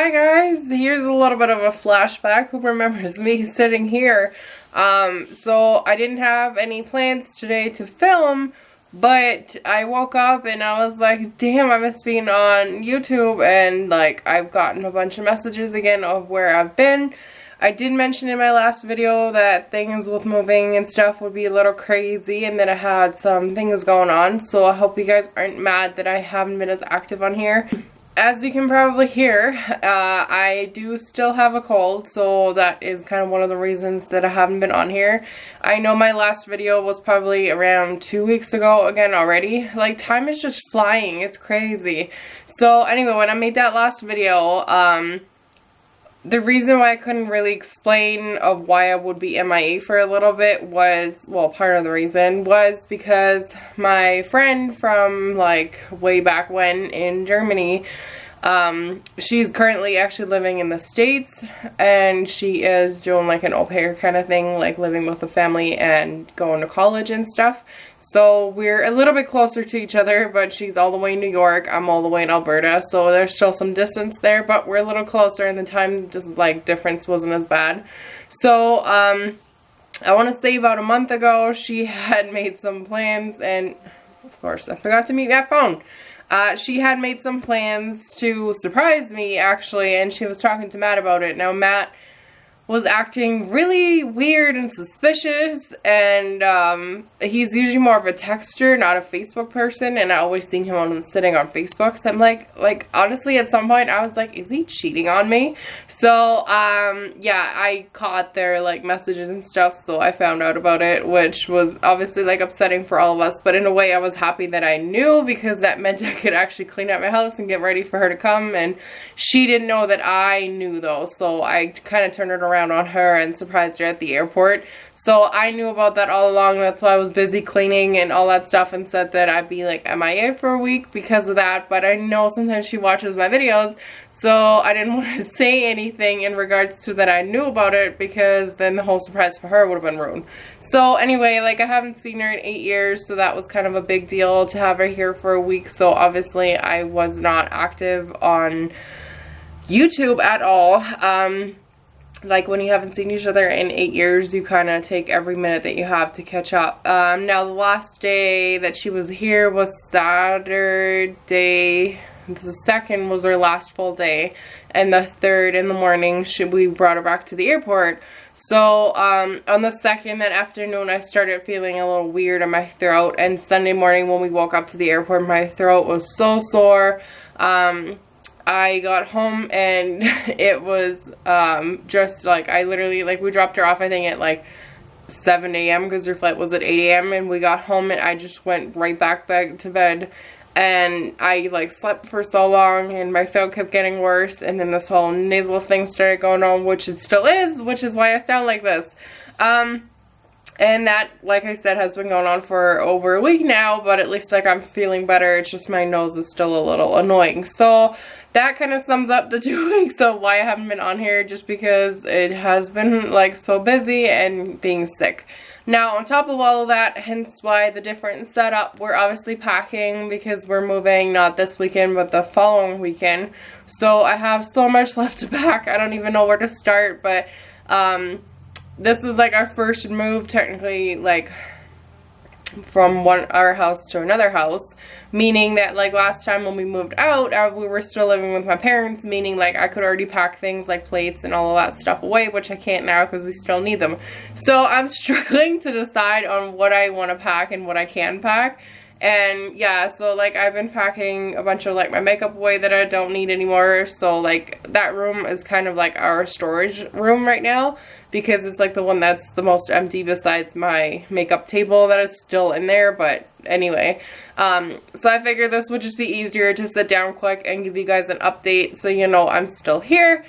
hi guys, here's a little bit of a flashback. Who remembers me sitting here? So I didn't have any plans today to film, but I woke up and I was like, damn, I miss being on YouTube, and like I've gotten a bunch of messages again of where I've been. I did mention in my last video that things with moving and stuff would be a little crazy and that I had some things going on, so I hope you guys aren't mad that I haven't been as active on here. As you can probably hear, I do still have a cold, so that is kind of one of the reasons that I haven't been on here. I know my last video was probably around 2 weeks ago again already. Like, time is just flying. It's crazy. So anyway, when I made that last video, the reason why I couldn't really explain of why I would be MIA for a little bit was, well, part of the reason was because my friend from like way back when in Germany, she's currently actually living in the States, and she is doing like an au pair kind of thing, like living with the family and going to college and stuff. So we're a little bit closer to each other, but she's all the way in New York, I'm all the way in Alberta, so there's still some distance there, but we're a little closer and the time just like difference wasn't as bad. So I want to say about a month ago she had made some plans, and of course I forgot to mute that phone. She had made some plans to surprise me actually, and she was talking to Matt about it. Now Matt was acting really weird and suspicious, and he's usually more of a texter, not a Facebook person, and I always seen him on sitting on Facebook, so I'm like honestly at some point I was like, is he cheating on me? So yeah, I caught their like messages and stuff, so I found out about it, which was obviously like upsetting for all of us, but in a way I was happy that I knew, because that meant I could actually clean up my house and get ready for her to come. And she didn't know that I knew though, so I kind of turned it around on her and surprised her at the airport. So I knew about that all along. That's why I was busy cleaning and all that stuff, and said that I'd be like MIA for a week because of that. But I know sometimes she watches my videos, so I didn't want to say anything in regards to that I knew about it, because then the whole surprise for her would have been ruined. So anyway, like I haven't seen her in 8 years, so that was kind of a big deal to have her here for a week. So obviously I was not active on YouTube at all. Like when you haven't seen each other in 8 years, you kind of take every minute that you have to catch up. Now the last day that she was here was Saturday. The second was her last full day, and the third in the morning we brought her back to the airport. So on the second, that afternoon, I started feeling a little weird in my throat, and Sunday morning when we woke up to the airport, my throat was so sore. I got home and it was just like, I literally, like, we dropped her off I think at like 7 a.m. because her flight was at 8 a.m. and we got home and I just went right back to bed, and I like slept for so long and my throat kept getting worse, and then this whole nasal thing started going on, which it still is, which is why I sound like this. And that, like I said, has been going on for over a week now, but at least like I'm feeling better. It's just my nose is still a little annoying. So that kind of sums up the 2 weeks of why I haven't been on here, just because it has been like so busy and being sick. Now on top of all of that, hence why the different setup, we're obviously packing because we're moving not this weekend but the following weekend. So I have so much left to pack, I don't even know where to start, but this is like our first move technically, like from our house to another house, meaning that like last time when we moved out, we were still living with my parents, meaning like I could already pack things like plates and all of that stuff away, which I can't now because we still need them. So I'm struggling to decide on what I want to pack and what I can pack. And yeah, so like I've been packing a bunch of like my makeup away that I don't need anymore. So like that room is kind of like our storage room right now, because it's like the one that's the most empty besides my makeup table that is still in there. But anyway, so I figured this would just be easier to sit down quick and give you guys an update so you know I'm still here.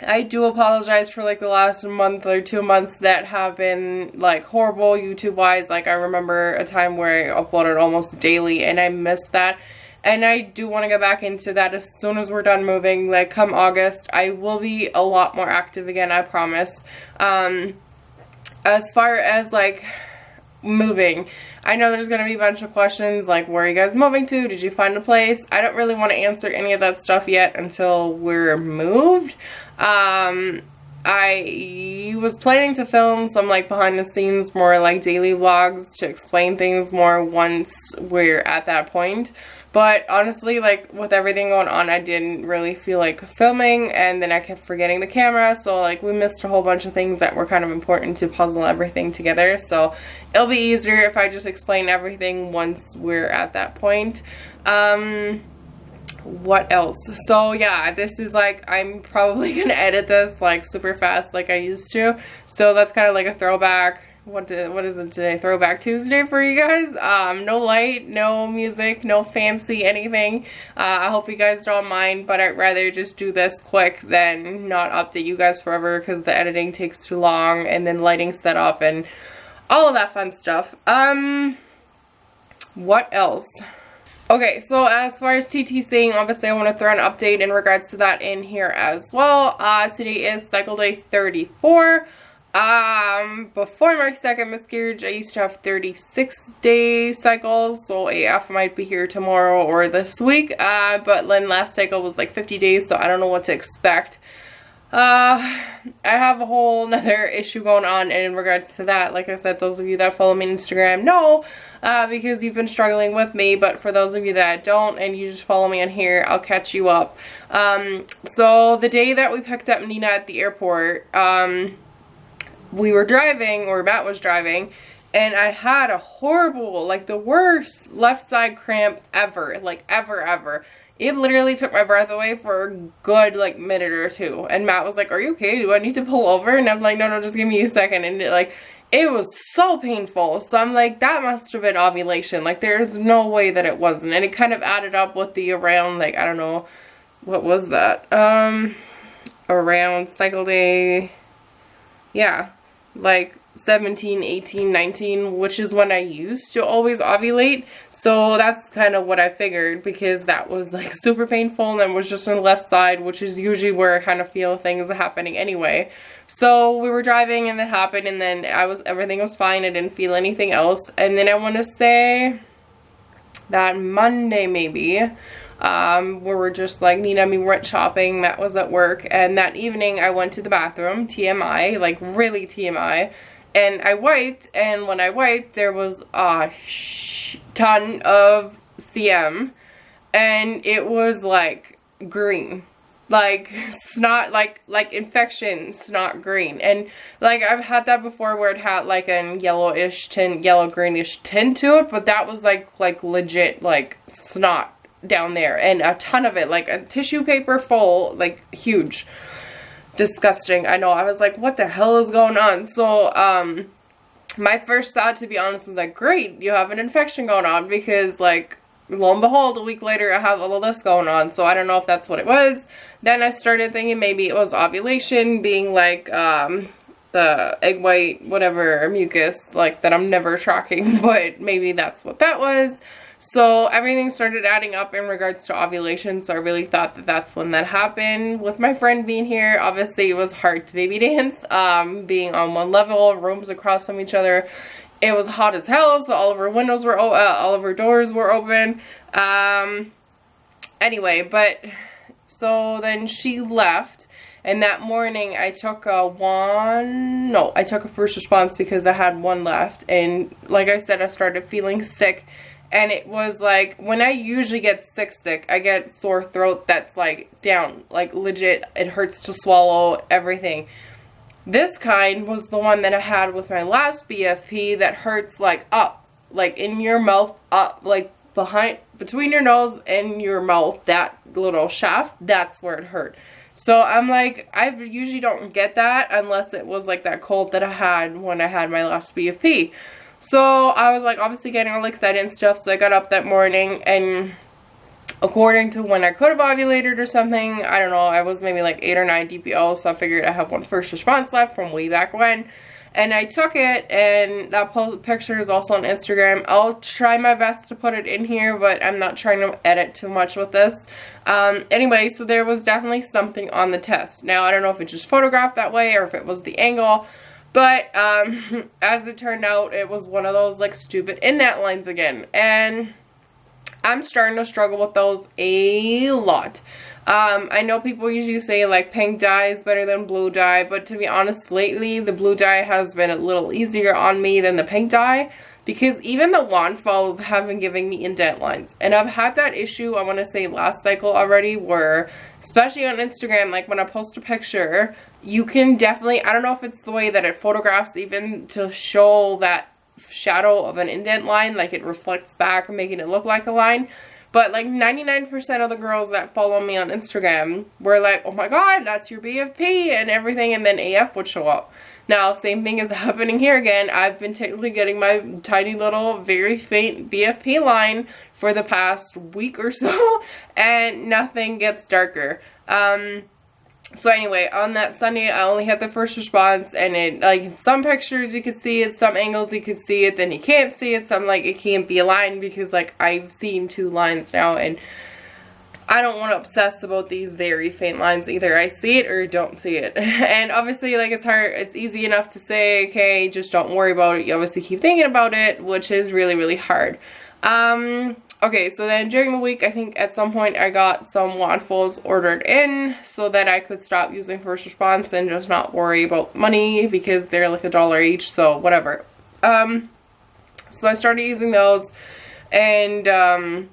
I do apologize for like the last month or 2 months that have been like horrible YouTube wise. Like I remember a time where I uploaded almost daily and I missed that, and I do want to get back into that as soon as we're done moving. Like come August I will be a lot more active again, I promise. As far as like moving. I know there's gonna be a bunch of questions like, where are you guys moving to? Did you find a place? I don't really want to answer any of that stuff yet until we're moved. I was planning to film some like behind the scenes, more like daily vlogs to explain things more once we're at that point. But honestly, like with everything going on, I didn't really feel like filming, and then I kept forgetting the camera, so like we missed a whole bunch of things that were kind of important to puzzle everything together. So it'll be easier if I just explain everything once we're at that point. What else? So yeah, this is like, I'm probably gonna edit this like super fast like I used to, so that's kind of like a throwback. What is it today? Throwback Tuesday for you guys. No light, no music, no fancy anything. I hope you guys don't mind, but I'd rather just do this quick than not update you guys forever, because the editing takes too long, and then lighting setup and all of that fun stuff. What else? Okay, so as far as TTCing, obviously I want to throw an update in regards to that in here as well. Today is cycle day 34. Before my second miscarriage, I used to have 36-day cycles, so AF might be here tomorrow or this week, but then last cycle was like 50 days, so I don't know what to expect. I have a whole nother issue going on in regards to that. Like I said, those of you that follow me on Instagram know, because you've been struggling with me, but for those of you that don't and you just follow me on here, I'll catch you up. So the day that we picked up Nina at the airport, we were driving, or Matt was driving, and I had a horrible, like the worst left side cramp ever, like ever. It literally took my breath away for a good like minute or two, and Matt was like, are you okay? Do I need to pull over? And I'm like, no, just give me a second. And it was so painful. So I'm like, that must have been ovulation. Like there's no way that it wasn't. And it kind of added up with the around, like, I don't know, what was that? Around cycle day, yeah, like 17, 18, 19, which is when I used to always ovulate. So that's kind of what I figured, because that was like super painful, and then was just on the left side, which is usually where I kind of feel things happening anyway. So we were driving and that happened, and then everything was fine. I didn't feel anything else. And then I want to say that Monday maybe, where we're just like, Nina and me went shopping, Matt was at work, and that evening I went to the bathroom, TMI, like really TMI, and I wiped, and when I wiped there was a ton of CM, and it was like green, like snot, like infection snot green. And like I've had that before where it had like an yellowish tint, yellow greenish tint to it, but that was like legit like snot down there, and a ton of it, like a tissue paper full, like huge. Disgusting. I know. I was like, what the hell is going on? So my first thought, to be honest, was like, great, you have an infection going on, because like lo and behold, a week later I have all of this going on. So I don't know if that's what it was. Then I started thinking maybe it was ovulation, being like the egg white whatever mucus, like that I'm never tracking, but maybe that's what that was. So everything started adding up in regards to ovulation, so I really thought that that's when that happened. With my friend being here, obviously it was hard to baby dance, being on one level, rooms across from each other. It was hot as hell, so all of our windows were all of our doors were open. Anyway, but so then she left, and that morning I took I took a first response because I had one left, and like I said, I started feeling sick. And it was like, when I usually get sick, I get sore throat that's like down, like legit, it hurts to swallow, everything. This kind was the one that I had with my last BFP that hurts like up, like in your mouth, up, like between your nose and your mouth, that little shaft, that's where it hurt. So I'm like, I usually don't get that unless it was like that cold that I had when I had my last BFP. So I was like obviously getting all excited and stuff, so I got up that morning, and according to when I could have ovulated or something, I don't know, I was maybe like 8 or 9 DPO, so I figured I have one first response left from way back when. And I took it, and that picture is also on Instagram. I'll try my best to put it in here, but I'm not trying to edit too much with this. Anyway, so there was definitely something on the test. Now, I don't know if it just photographed that way or if it was the angle, But as it turned out, it was one of those like stupid innet lines again, and I'm starting to struggle with those a lot. I know people usually say like pink dye is better than blue dye, but to be honest, lately the blue dye has been a little easier on me than the pink dye, because even the wand falls have been giving me indent lines. And I've had that issue, I want to say last cycle already, where especially on Instagram, like when I post a picture, you can definitely, I don't know if it's the way that it photographs even to show that shadow of an indent line, like it reflects back making it look like a line. But like 99% of the girls that follow me on Instagram were like, oh my god, that's your BFP and everything, and then AF would show up. Now, same thing is happening here again. I've been technically getting my tiny little, very faint BFP line for the past week or so, and nothing gets darker. So anyway, on that Sunday, I only had the first response, and it, like, in some pictures you could see it, some angles you could see it, then you can't see it, some, like, it can't be a line, because, like, I've seen 2 lines now, and I don't want to obsess about these very faint lines. Either I see it or don't see it. And obviously, like, it's hard, it's easy enough to say, okay, just don't worry about it. You obviously keep thinking about it, which is really, really hard. Okay, so then during the week, I think at some point I got some wand folds ordered in so that I could stop using first response and just not worry about money, because they're like $1 each, so whatever. So I started using those, and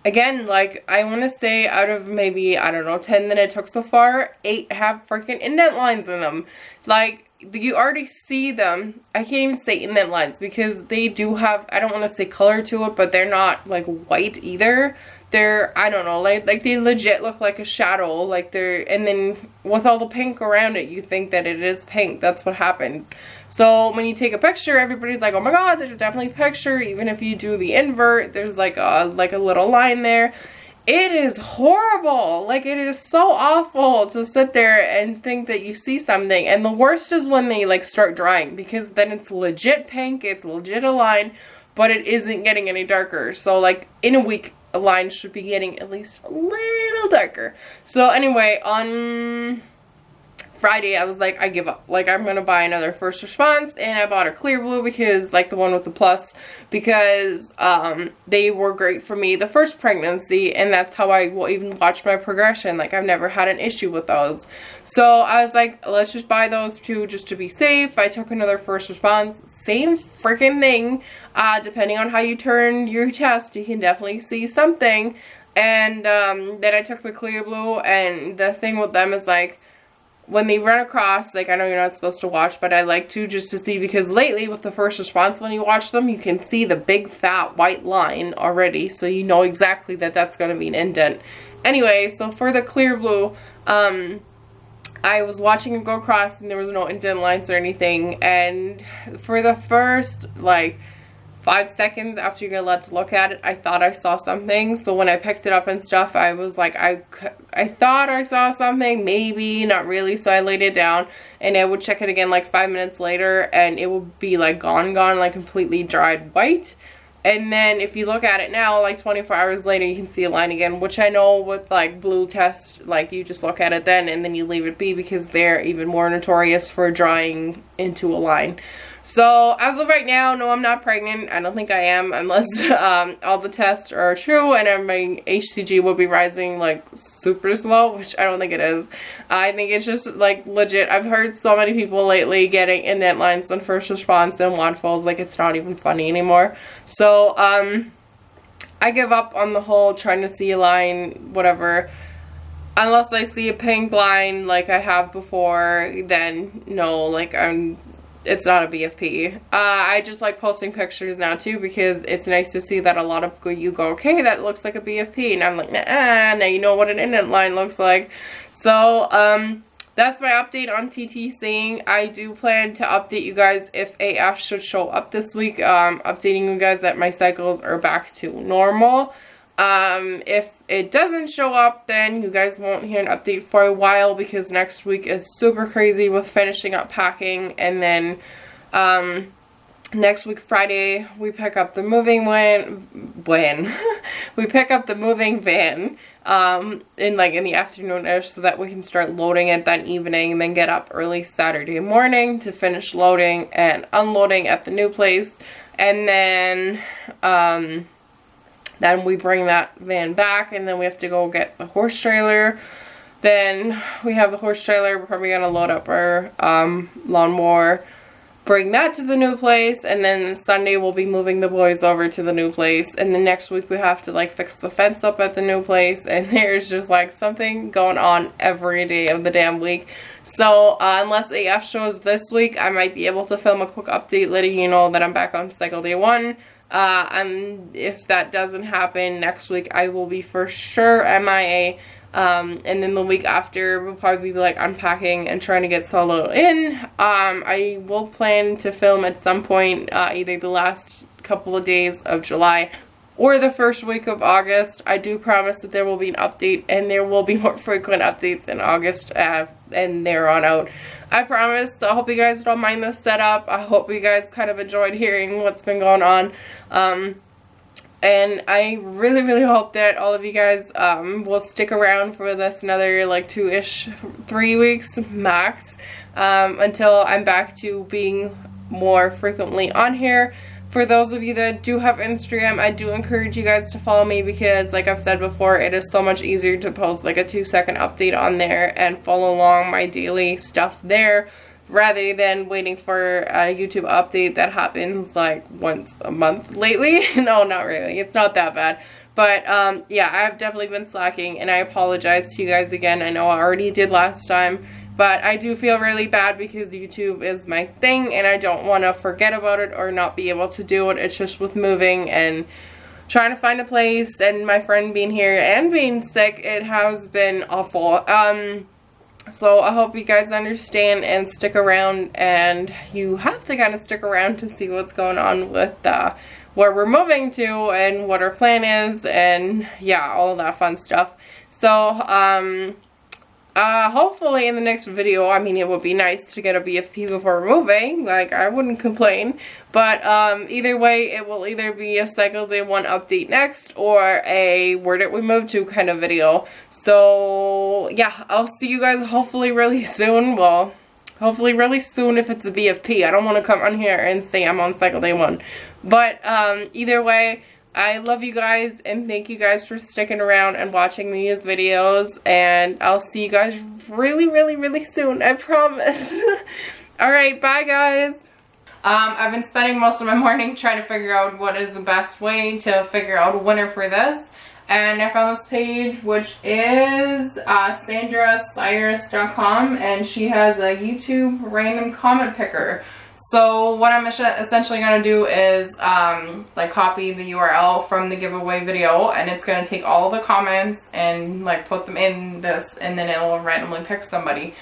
again, like, I want to say out of maybe, I don't know, 10 that I took so far, 8 have freaking indent lines in them. Like, you already see them. I can't even say indent lines, because they do have, I don't want to say color to it, but they're not like white either. They're, I don't know, like they legit look like a shadow, like they're, and then with all the pink around it, you think that it is pink. That's what happens. So when you take a picture, everybody's like, oh my god, there's definitely a picture. Even if you do the invert, there's like a little line there. It is horrible. Like, it is so awful to sit there and think that you see something. And the worst is when they like start drying, because then it's legit pink, it's legit a line, but it isn't getting any darker. So like in a week, a line should be getting at least a little darker. So anyway, on Friday, I was like, I give up. Like, I'm gonna buy another first response, and I bought a clear blue, because like the one with the plus, because they were great for me the first pregnancy, and that's how I will even watch my progression. Like, I've never had an issue with those. So I was like, let's just buy those 2 just to be safe. I took another first response, same freaking thing. Depending on how you turn your test, you can definitely see something. And then I took the clear blue, and the thing with them is like, when they run across, like, I know you're not supposed to watch, but I like to, just to see, because lately with the first response, when you watch them, you can see the big fat white line already, so you know exactly that that's going to be an indent. Anyway, so for the clear blue, I was watching it go across, and there was no indent lines or anything, and for the first like 5 seconds after you get allowed to look at it, I thought I saw something. So when I picked it up and stuff, I was like, I thought I saw something, maybe, not really. So I laid it down, and I would check it again like 5 minutes later, and it would be like gone, like completely dried white. And then if you look at it now, like 24 hours later, you can see a line again, which I know with like blue test, like you just look at it then and then you leave it be, because they're even more notorious for drying into a line. So as of right now, no, I'm not pregnant. I don't think I am, unless all the tests are true, and my HCG will be rising like super slow, which I don't think it is. I think it's just like legit. I've heard so many people lately getting indent lines on first response and wand falls, like it's not even funny anymore. So I give up on the whole trying to see a line, whatever. Unless I see a pink line like I have before, then no, like it's not a BFP. I just like posting pictures now too, because it's nice to see that a lot of you go, okay, that looks like a BFP, and I'm like, nah, now you know what an indent line looks like. So that's my update on TTCing. I do plan to update you guys if AF should show up this week, updating you guys that my cycles are back to normal. If it doesn't show up, then you guys won't hear an update for a while, because next week is super crazy with finishing up packing, and then next week Friday we pick up the moving when we pick up the moving van in the afternoon-ish, so that we can start loading it that evening and then get up early Saturday morning to finish loading and unloading at the new place. And then we bring that van back, and then we have to go get the horse trailer. Then we have the horse trailer. We're probably gonna load up our lawnmower, bring that to the new place, and then Sunday we'll be moving the boys over to the new place. And then next week we have to like fix the fence up at the new place, and there's just like something going on every day of the damn week. So unless AF shows this week, I might be able to film a quick update letting you know that I'm back on cycle day 1. And if that doesn't happen next week, I will be for sure MIA. And then the week after we'll probably be like unpacking and trying to get solo in. I will plan to film at some point either the last couple of days of July or the first week of August. I do promise that there will be an update, and there will be more frequent updates in August and there on out. I promise. I hope you guys don't mind this setup. I hope you guys kind of enjoyed hearing what's been going on. And I really, really hope that all of you guys will stick around for this another like 3 weeks max until I'm back to being more frequently on here. For those of you that do have Instagram, I do encourage you guys to follow me, because like I've said before, it is so much easier to post like a 2-second update on there and follow along my daily stuff there, rather than waiting for a YouTube update that happens like once a month lately. No, not really. It's not that bad. But yeah, I've definitely been slacking, and I apologize to you guys again. I know I already did last time, but I do feel really bad because YouTube is my thing, and I don't want to forget about it or not be able to do it. It's just with moving and trying to find a place, and my friend being here and being sick, it has been awful. So I hope you guys understand and stick around, and you have to kind of stick around to see what's going on with where we're moving to and what our plan is, and yeah, all that fun stuff. So hopefully in the next video, I mean, it would be nice to get a BFP before moving, like I wouldn't complain, but either way, it will either be a cycle day 1 update next, or a where did we move to kind of video. So yeah, I'll see you guys hopefully really soon. Well, hopefully really soon if it's a BFP. I don't want to come on here and say I'm on cycle day 1, but either way, I love you guys, and thank you guys for sticking around and watching these videos, and I'll see you guys really, really, really soon, I promise. Alright, bye guys. I've been spending most of my morning trying to figure out what is the best way to figure out a winner for this, and I found this page, which is sandracyrus.com, and she has a YouTube random comment picker. So what I'm essentially going to do is like copy the URL from the giveaway video, and it's going to take all the comments and like put them in this, and then it will randomly pick somebody.